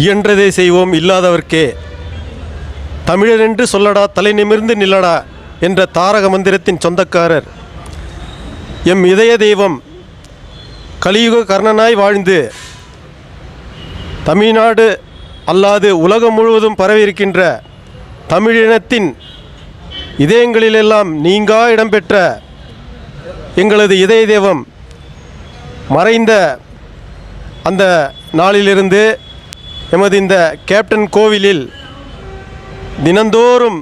இயன்றதை செய்வோம் இல்லாதவர்க்கே, தமிழரென்று சொல்லடா தலை நிமிர்ந்து நில்லடா என்ற தாரக மந்திரத்தின் சொந்தக்காரர், எம் இதய தெய்வம், கலியுக கர்ணனாய் வாழ்ந்து தமிழ்நாடு அல்லாது உலகம் முழுவதும் பரவியிருக்கின்ற தமிழினத்தின் இதயங்களிலெல்லாம் நீங்கா இடம்பெற்ற எங்களது இதய தெய்வம் மறைந்த அந்த நாளிலிருந்து எமது இந்த கேப்டன் கோவிலில் தினந்தோறும்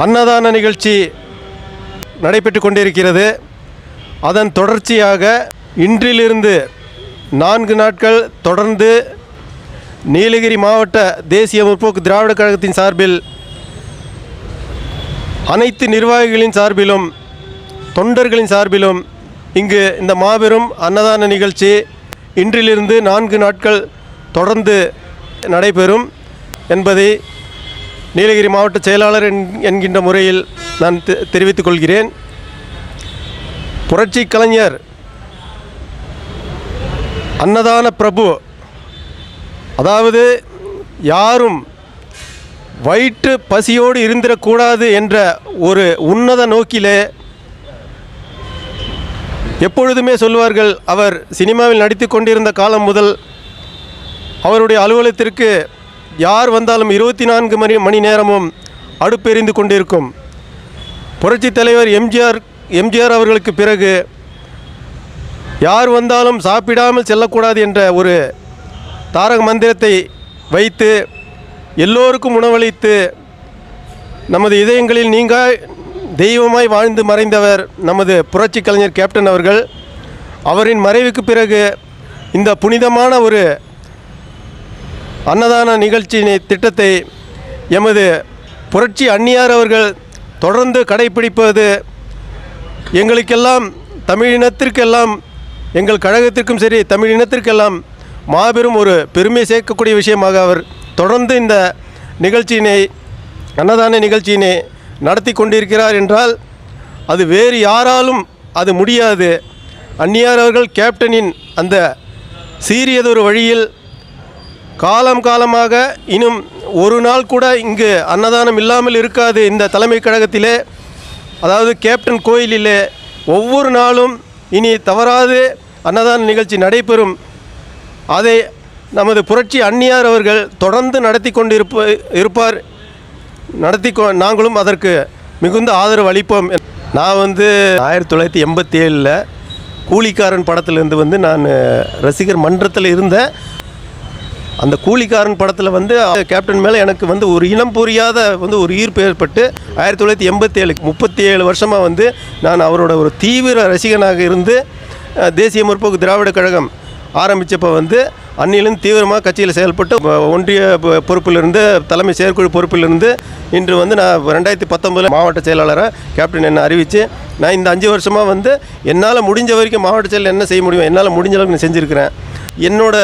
அன்னதான நிகழ்ச்சி நடைபெற்று கொண்டிருக்கிறது. அதன் தொடர்ச்சியாக இன்றிலிருந்து 4 நாட்கள் தொடர்ந்து நீலகிரி மாவட்ட தேசிய முற்போக்கு திராவிட கழகத்தின் சார்பில் அனைத்து நிர்வாகிகளின் சார்பிலும் தொண்டர்களின் சார்பிலும் இங்கு இந்த மாபெரும் அன்னதான நிகழ்ச்சி இன்றிலிருந்து 4 நாட்கள் தொடர்ந்து நடைபெறும் என்பதை நீலகிரி மாவட்ட செயலாளர் என்கின்ற முறையில் நான் தெரிவித்துக் கொள்கிறேன். புரட்சி கலைஞர் அன்னதான பிரபு, அதாவது யாரும் வயிற்று பசியோடு இருந்திடக்கூடாது என்ற ஒரு உன்னத நோக்கிலே எப்பொழுதுமே சொல்வார்கள். அவர் சினிமாவில் நடித்து கொண்டிருந்த காலம் முதல் அவருடைய அலுவலகத்திற்கு யார் வந்தாலும் 24 மணி நேரமும் அடுப்பெறிந்து கொண்டிருக்கும். புரட்சி தலைவர் எம்ஜிஆர் அவர்களுக்கு பிறகு யார் வந்தாலும் சாப்பிடாமல் செல்லக்கூடாது என்ற ஒரு தாரக மந்திரத்தை வைத்து எல்லோருக்கும் உணவளித்து நமது இதயங்களில் நீங்க தெய்வமாய் வாழ்ந்து மறைந்தவர் நமது புரட்சி கலைஞர் கேப்டன் அவர்கள். அவரின் மறைவுக்கு பிறகு இந்த புனிதமான ஒரு அன்னதான நிகழ்ச்சி திட்டத்தை எமது புரட்சி அன்னியார் அவர்கள் தொடர்ந்து கடைபிடிப்பது எங்களுக்கெல்லாம், தமிழினத்திற்கெல்லாம், எங்கள் கழகத்திற்கும் சரி தமிழினத்திற்கெல்லாம் மாபெரும் ஒரு பெருமை சேர்க்கக்கூடிய விஷயமாக அவர் தொடர்ந்து இந்த நிகழ்ச்சியினை, அன்னதான நிகழ்ச்சியினை நடத்தி கொண்டிருக்கிறார் என்றால் அது வேறு யாராலும் அது முடியாது. அன்னியார் அவர்கள் கேப்டனின் அந்த சீரியதொரு வழியில் காலமாக இன்னும் ஒரு நாள் கூட இங்கு அன்னதானம் இல்லாமல் இருக்காது. இந்த தலைமை கழகத்திலே, அதாவது கேப்டன் கோயிலிலே ஒவ்வொரு நாளும் இனி தவறாது அன்னதான நிகழ்ச்சி நடைபெறும். அதை நமது புரட்சி அன்னியார் அவர்கள் தொடர்ந்து நடத்தி கொண்டு இருப்பார். நாங்களும் அதற்கு மிகுந்த ஆதரவு அளிப்போம். நான் 1987 கூலிக்காரன் படத்திலிருந்து நான் ரசிகர் மன்றத்தில் இருந்தேன். அந்த கூலிக்காரன் படத்தில் கேப்டன் மேலே எனக்கு ஒரு இனம் புரியாத ஒரு ஈர்ப்பு ஏற்பட்டு 1987 37 வருஷமாக நான் அவரோட ஒரு தீவிர ரசிகனாக இருந்து தேசிய முற்போக்கு திராவிட கழகம் ஆரம்பித்தப்போ அன்னிலிருந்து தீவிரமாக கட்சியில் செயல்பட்டு ஒன்றிய பொறுப்பிலிருந்து தலைமை செயற்குழு பொறுப்பிலிருந்து இன்று நான் 2019 மாவட்ட செயலாளராக கேப்டன் என்னை அறிவித்து நான் இந்த 5 வருஷமாக என்னால் முடிஞ்ச வரைக்கும் மாவட்ட செயலர் என்ன செய்ய முடியும், என்னால் முடிஞ்ச அளவுக்கு நான் செஞ்சுருக்கிறேன். என்னோட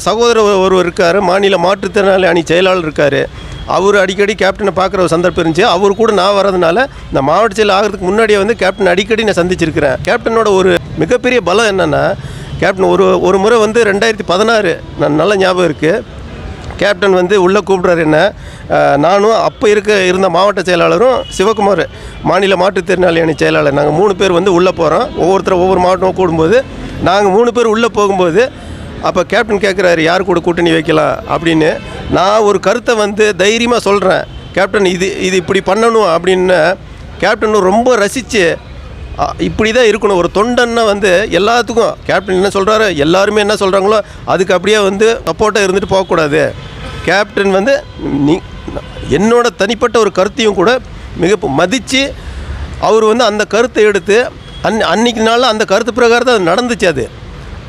சகோதரர் ஒருவர் இருக்கார், மாநில மாற்றுத்திறனாளி அணி செயலாளர் இருக்கார். அவர் அடிக்கடி கேப்டனை பார்க்குற ஒரு சந்தர்ப்பம் இருந்துச்சு. அவர் கூட நான் வரதுனால இந்த மாவட்ட செயலர் ஆகிறதுக்கு முன்னாடியே கேப்டன் அடிக்கடி நான் சந்திச்சிருக்கிறேன். கேப்டனோட ஒரு மிகப்பெரிய பலம் என்னென்னா, கேப்டன் ஒரு முறை 2016 நான் நல்ல ஞாபகம் இருக்குது. கேப்டன் உள்ளே கூப்பிட்றாரு என்ன. நானும் அப்போ இருந்த மாவட்ட செயலாளரும் சிவகுமார் மாநில மாற்றுத்திறனாளி அணி செயலாளர், நாங்கள் 3 பேர் உள்ளே போகிறோம். ஒவ்வொரு மாவட்டமும் கூடும்போது நாங்கள் 3 பேர் உள்ளே போகும்போது அப்போ கேப்டன் கேட்குறாரு யார் கூட கூட்டணி வைக்கலாம் அப்படின்னு. நான் ஒரு கருத்தை தைரியமாக சொல்கிறேன், கேப்டன் இது இப்படி பண்ணணும் அப்படின்னு. கேப்டன் ரொம்ப ரசித்து இப்படி தான் இருக்கணும். ஒரு தொண்டன்னா எல்லாத்துக்கும் கேப்டன் என்ன சொல்கிறாரோ, எல்லாருமே என்ன சொல்கிறாங்களோ அதுக்கு அப்படியே சப்போர்ட்டாக இருந்துட்டு போகக்கூடாது. கேப்டன் என்னோட தனிப்பட்ட ஒரு கருத்தையும் கூட மிக மதித்து அவர் அந்த கருத்தை எடுத்து அன்றைக்கு நாளில் அந்த கருத்து பிரகாரம் தான் அது நடந்துச்சு. அது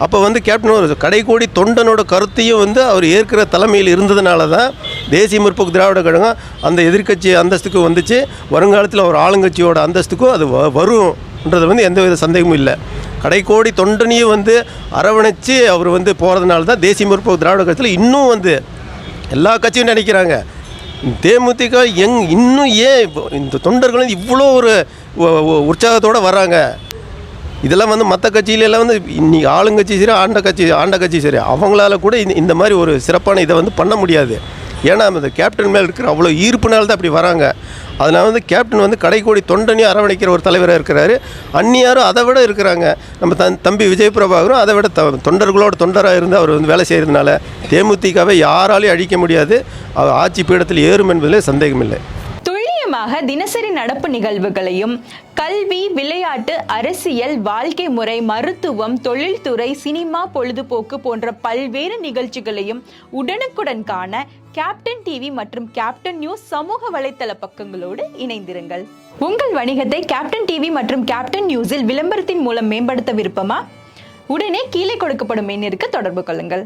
அப்போ கேப்டன் ஒரு கடைக்கோடி தொண்டனோட கருத்தையும் அவர் ஏற்கிற தலைமையில் இருந்ததுனால தான் தேசிய முற்போக்கு திராவிட கழகம் அந்த எதிர்க்கட்சி அந்தஸ்துக்கு வந்துச்சு. வருங்காலத்தில் ஒரு ஆளுங்கட்சியோட அந்தஸ்துக்கும் அது வரும்ன்றது எந்தவித சந்தேகமும் இல்லை. கடைக்கோடி தொண்டனையும் அரவணைச்சு அவர் போகிறதுனால தான் தேசிய முற்போக்கு திராவிட கட்சியில் இன்னும் எல்லா கட்சியும் நினைக்கிறாங்க தேமுதிக இன்னும் ஏன் இந்த தொண்டர்களும் இவ்வளோ ஒரு உற்சாகத்தோடு வராங்க. இதெல்லாம் வந்து மற்ற கட்சியிலெல்லாம் வந்து இன்னைக்கு ஆளுங்கட்சி சரி ஆண்ட கட்சி சரி அவங்களால கூட இந்த மாதிரி ஒரு சிறப்பான இதை வந்து பண்ண முடியாது. ஏன்னா அந்த கேப்டன் மேலே இருக்கிற அவ்வளோ ஈர்ப்புனால தான் அப்படி வராங்க. அதனால் வந்து கேப்டன் வந்து கடைக்கோடி தொண்டனையும் அரவணைக்கிற ஒரு தலைவராக இருக்கிறாரு. அந்நியாரும் அதை விட இருக்கிறாங்க. நம்ம தம்பி விஜய் பிரபாகரும் அதை விட தொண்டர்களோட தொண்டராக இருந்து அவர் வந்து வேலை செய்கிறதுனால தேமுதிகவை யாராலையும் அழிக்க முடியாது. அவர் ஆட்சி பீடத்தில் ஏறும் என்பதில் சந்தேகமில்லை. தினசரி நடப்பு நிகழ்வுகளையும் கல்வி, விளையாட்டு, அரசியல், வாழ்க்கை முறை, மருத்துவம், தொழில்துறை, சினிமா, பொழுதுபோக்கு போன்ற பல்வேறு நிகழ்ச்சிகளையும் உடனுக்குடன் காண கேப்டன் டிவி மற்றும் கேப்டன் நியூஸ் சமூக வலைத்தள பக்கங்களோடு இணைந்திருங்கள். உங்கள் வணிகத்தை கேப்டன் டிவி மற்றும் கேப்டன் நியூஸில் விளம்பரத்தின் மூலம் மேம்படுத்த விருப்பமா? உடனே கீழே கொடுக்கப்படும் எண்ணிற்கு தொடர்பு கொள்ளுங்கள்.